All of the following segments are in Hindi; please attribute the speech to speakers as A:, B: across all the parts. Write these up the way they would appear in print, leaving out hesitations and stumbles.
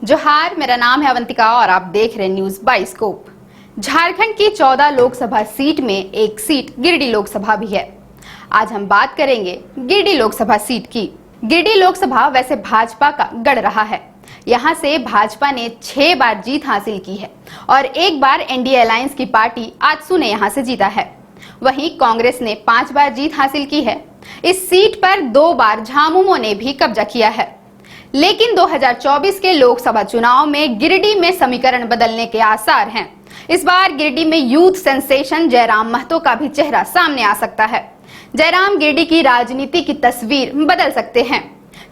A: जोहार, मेरा नाम है अवंतिका और आप देख रहे हैं न्यूज बाइस्कोप। झारखंड की 14 लोकसभा सीट में एक सीट गिरिडीह लोकसभा भी है। आज हम बात करेंगे गिरिडीह लोकसभा सीट की। गिरिडीह लोकसभा वैसे भाजपा का गढ़ रहा है। यहाँ से भाजपा ने 6 बार जीत हासिल की है और एक बार एनडीए अलायंस की पार्टी आजसू ने यहाँ से जीता है। वहीं कांग्रेस ने 5 बार जीत हासिल की है। इस सीट पर 2 बार झामुमो ने भी कब्जा किया है। लेकिन 2024 के लोकसभा चुनाव में गिरिडीह में समीकरण बदलने के आसार हैं। इस बार गिरिडीह में यूथ सेंसेशन जयराम महतो का भी चेहरा सामने आ सकता है। जयराम गिरिडीह की राजनीति की तस्वीर बदल सकते हैं।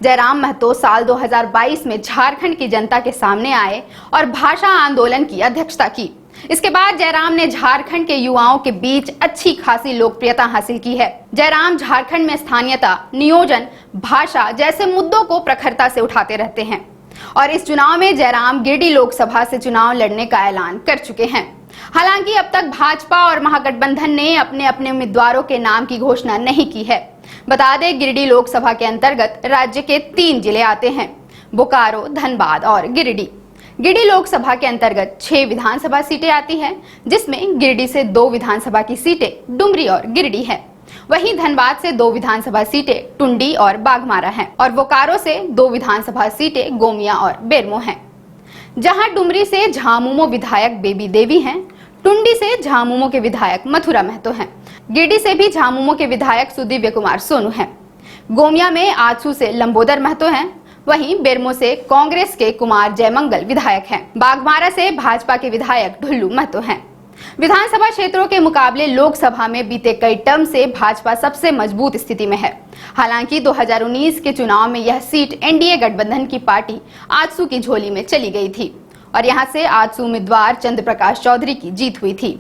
A: जयराम महतो साल 2022 में झारखंड की जनता के सामने आए और भाषा आंदोलन की अध्यक्षता की। इसके बाद जयराम ने झारखंड के युवाओं के बीच अच्छी खासी लोकप्रियता हासिल की है। जयराम झारखंड में स्थानीयता, नियोजन, भाषा जैसे मुद्दों को प्रखरता से उठाते रहते हैं और इस चुनाव में जयराम गिरिडीह लोकसभा से चुनाव लड़ने का ऐलान कर चुके हैं। हालांकि अब तक भाजपा और महागठबंधन ने अपने अपने उम्मीदवारों के नाम की घोषणा नहीं की है। बता दें, गिरिडीह लोकसभा के अंतर्गत राज्य के 3 जिले आते हैं, बोकारो, धनबाद और गिरिडीह। गिरिडीह लोकसभा के अंतर्गत 6 विधानसभा सीटें आती हैं, जिसमें गिरिडीह से 2 विधानसभा की सीटें डुमरी और गिरिडीह है। वहीं धनबाद से 2 विधानसभा सीटें टुंडी और बाघमारा हैं और बोकारो से 2 विधानसभा सीटें गोमिया और बेरमो हैं। जहां डुमरी से झामुमो विधायक बेबी देवी हैं, टुंडी से झामुमो के विधायक मथुरा महतो हैं, गिरिडीह से भी झामुमो के विधायक सुदिव्य कुमार सोनू हैं, गोमिया में आजसू से लंबोदर महतो हैं, वहीं बेरमो से कांग्रेस के कुमार जयमंगल विधायक हैं, बाघमारा से भाजपा के विधायक ढुल्लू महतो हैं। विधानसभा क्षेत्रों के मुकाबले लोकसभा में बीते कई टर्म से भाजपा सबसे मजबूत स्थिति में है। हालांकि 2019 के चुनाव में यह सीट एनडीए गठबंधन की पार्टी आजसू की झोली में चली गई थी और यहां से आजसू उम्मीदवार चंद्र प्रकाश चौधरी की जीत हुई थी।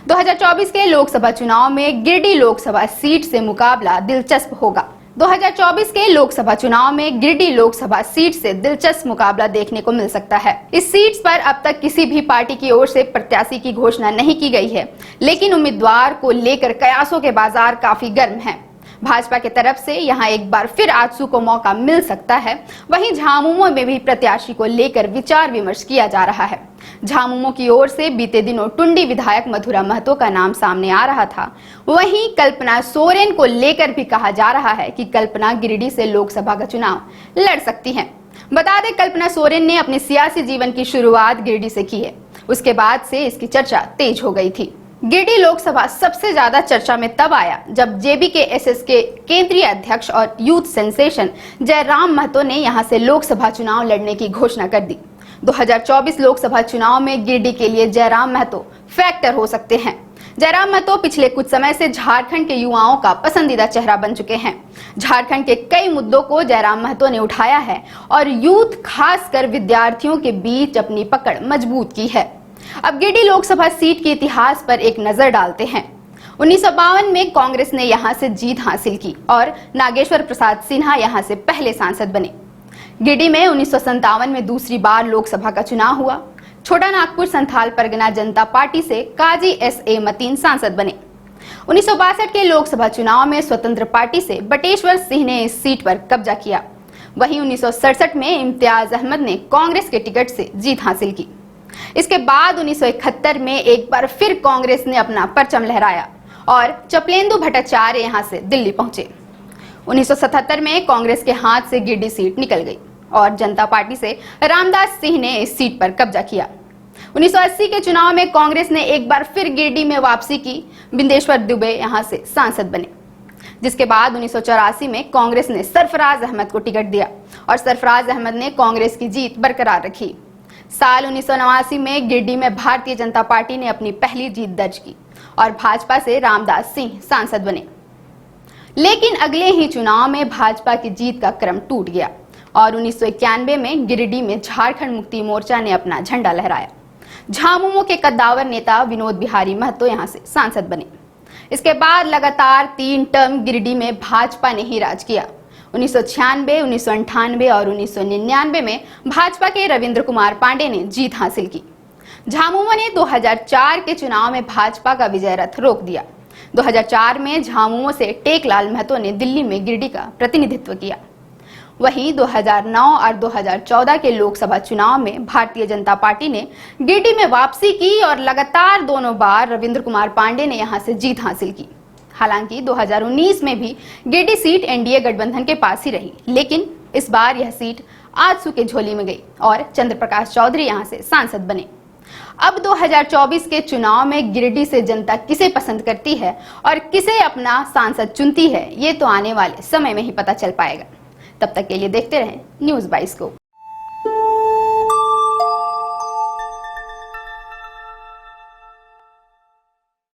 A: 2024 के लोकसभा चुनाव में गिरिडीह लोकसभा सीट से मुकाबला दिलचस्प होगा। 2024 के लोकसभा चुनाव में गिरिडीह लोकसभा सीट से दिलचस्प मुकाबला देखने को मिल सकता है। इस सीट पर अब तक किसी भी पार्टी की ओर से प्रत्याशी की घोषणा नहीं की गई है, लेकिन उम्मीदवार को लेकर कयासों के बाजार काफी गर्म हैं। भाजपा की तरफ से यहां एक बार फिर आजसू को मौका मिल सकता है। वहीं झामुमो में भी प्रत्याशी को लेकर विचार विमर्श किया जा रहा है। झामुमो की ओर से बीते दिनों टुंडी विधायक मथुरा महतो का नाम सामने आ रहा था। वहीं कल्पना सोरेन को लेकर भी कहा जा रहा है कि कल्पना गिरिडीह से लोकसभा का चुनाव लड़ सकती हैं। बता दें, कल्पना सोरेन ने अपने सियासी जीवन की शुरुआत गिरिडीह से की है। उसके बाद से इसकी चर्चा तेज हो गई थी। गिरिडीह लोकसभा सबसे ज्यादा चर्चा में तब आया जब जेबीकेएसएस के केंद्रीय अध्यक्ष और यूथ सेंसेशन जयराम महतो ने यहां से लोकसभा चुनाव लड़ने की घोषणा कर दी। 2024 लोकसभा चुनाव में गिरिडीह के लिए जयराम महतो फैक्टर हो सकते हैं। जयराम महतो पिछले कुछ समय से झारखंड के युवाओं का पसंदीदा चेहरा बन चुके हैं। झारखंड के कई मुद्दों को जयराम महतो ने उठाया है और यूथ, खासकर विद्यार्थियों के बीच अपनी पकड़ मजबूत की है। अब गिरिडीह लोकसभा सीट के इतिहास पर एक नजर डालते हैं। 1952 में कांग्रेस ने यहां से जीत हासिल की और नागेश्वर प्रसाद सिन्हा यहां से पहले सांसद बने। गिरिडीह में 1957 में दूसरी बार लोकसभा का चुनाव हुआ। छोटा नागपुर संथाल परगना जनता पार्टी से काजी एस.ए. मतीन सांसद बने। 1962 के लोकसभा चुनाव में स्वतंत्र पार्टी से बटेश्वर सिंह ने इस सीट पर कब्जा किया। वहीं 1967 में इम्तियाज अहमद ने कांग्रेस के टिकट से जीत हासिल की। इसके बाद 1971 में एक बार फिर कांग्रेस ने अपना परचम लहराया और चपलेंदु भट्टाचार्य यहां से दिल्ली पहुंचे। 1977 में कांग्रेस के हाथ से गिरिडीह सीट निकल गई और जनता पार्टी से रामदास सिंह ने इस सीट पर कब्जा किया। 1980 के चुनाव में कांग्रेस ने एक बार फिर गिरिडीह में वापसी की। बिंदेश्वर दुबे यहां से सांसद बने, जिसके बाद 1984 में कांग्रेस ने सरफराज अहमद को टिकट दिया और सरफराज अहमद ने कांग्रेस की जीत बरकरार रखी। साल 1989 में गिरिडीह में भारतीय जनता पार्टी ने अपनी पहली जीत दर्ज की और भाजपा से रामदास सिंह सांसद बने। लेकिन अगले ही चुनाव में भाजपा की जीत का क्रम टूट गया और 1991 में गिरिडीह में झारखंड मुक्ति मोर्चा ने अपना झंडा लहराया। झामुमो के कद्दावर नेता विनोद बिहारी महतो यहां से सांसद बने। इसके बाद लगातार 3 टर्म गिरिडीह में भाजपा ने ही राज किया। 1996, 1998 और 1999 में भाजपा के रविंद्र कुमार पांडे ने जीत हासिल की। झामुमो ने 2004 के चुनाव में भाजपा का विजय रथ रोक दिया। 2004 में झामुमो से टेकलाल महतो ने दिल्ली में गिरिडीह का प्रतिनिधित्व किया। वहीं 2009 और 2014 के लोकसभा चुनाव में भारतीय जनता पार्टी ने गिरिडीह में वापसी की और लगातार दोनों बार रविंद्र कुमार पांडे ने यहां से जीत हासिल की। हालांकि 2019 में भी गिरिडीह सीट एनडीए गठबंधन के पास ही रही, लेकिन इस बार यह सीट आजसू के झोली में गई और चंद्र प्रकाश चौधरी यहां से सांसद बने। अब 2024 के चुनाव में गिरिडीह से जनता किसे पसंद करती है और किसे अपना सांसद चुनती है, ये तो आने वाले समय में ही पता चल पाएगा। तब तक के लिए देखते रहें न्यूज़ 22 को।